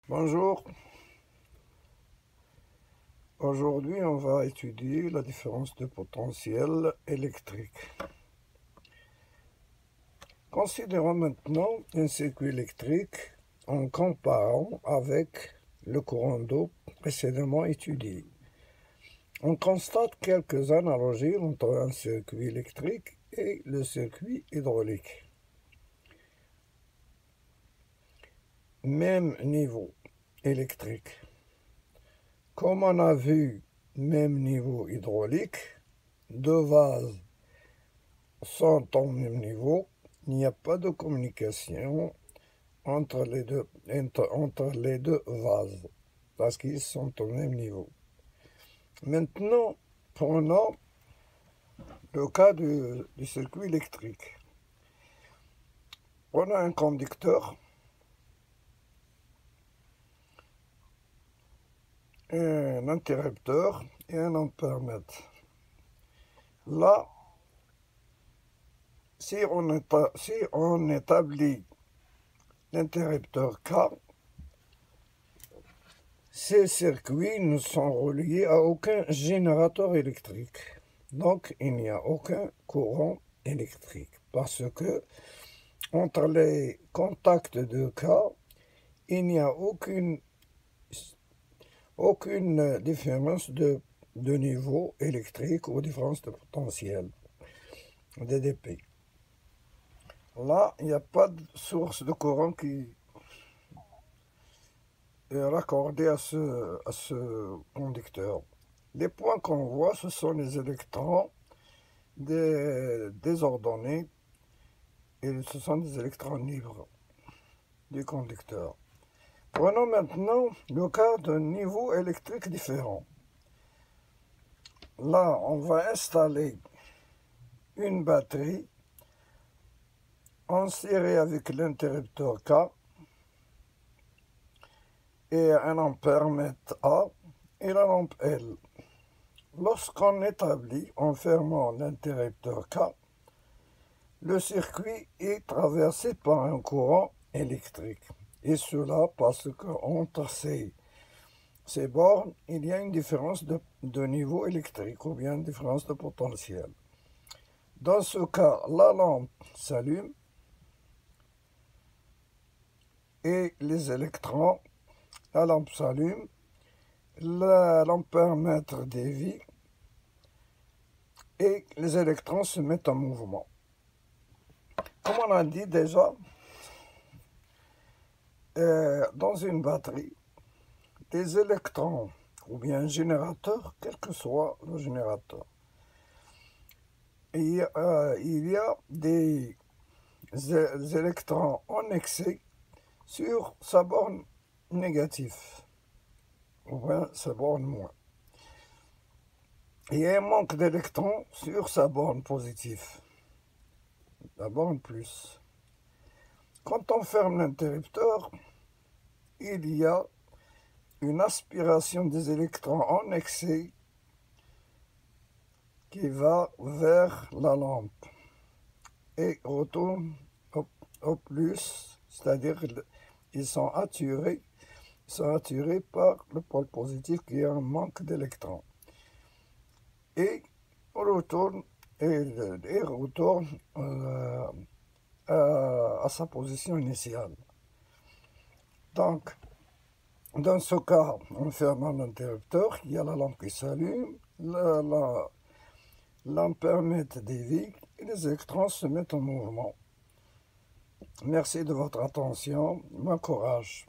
Bonjour, aujourd'hui on va étudier la différence de potentiel électrique. Considérons maintenant un circuit électrique en comparant avec le courant d'eau précédemment étudié. On constate quelques analogies entre un circuit électrique et le circuit hydraulique. Même niveau électrique. Comme on a vu, même niveau hydraulique, deux vases sont au même niveau, il n'y a pas de communication entre les deux vases, parce qu'ils sont au même niveau. Maintenant, prenons le cas du circuit électrique. On a un conducteur, un interrupteur et un ampèremètre. Là, si on établit l'interrupteur K, ces circuits ne sont reliés à aucun générateur électrique. Donc, il n'y a aucun courant électrique parce que entre les contacts de K, il n'y a aucune différence de niveau électrique ou différence de potentiel, dDP. Là, il n'y a pas de source de courant qui est raccordée à ce conducteur. Les points qu'on voit, ce sont les électrons désordonnés et ce sont des électrons libres du conducteur. Prenons maintenant le cas d'un niveau électrique différent. Là, on va installer une batterie en série avec l'interrupteur K et un ampèremètre A et la lampe L. Lorsqu'on établit en fermant l'interrupteur K, le circuit est traversé par un courant électrique. Et cela parce qu'entre ces bornes, il y a une différence de niveau électrique ou bien une différence de potentiel. Dans ce cas, la lampe s'allume et les électrons, la lampe s'allume, l'ampèremètre dévie et les électrons se mettent en mouvement. Comme on a dit déjà, dans une batterie, des électrons ou bien un générateur, quel que soit le générateur, il y a des électrons en excès sur sa borne négative, ou bien sa borne moins. Il y a un manque d'électrons sur sa borne positive, la borne plus. Quand on ferme l'interrupteur, il y a une aspiration des électrons en excès qui va vers la lampe et retourne au plus, c'est-à-dire ils sont attirés par le pôle positif qui a un manque d'électrons et retourne à sa position initiale. Donc, dans ce cas, en fermant l'interrupteur, il y a la lampe qui s'allume, l'ampèremètre dévie et les électrons se mettent en mouvement. Merci de votre attention, bon courage.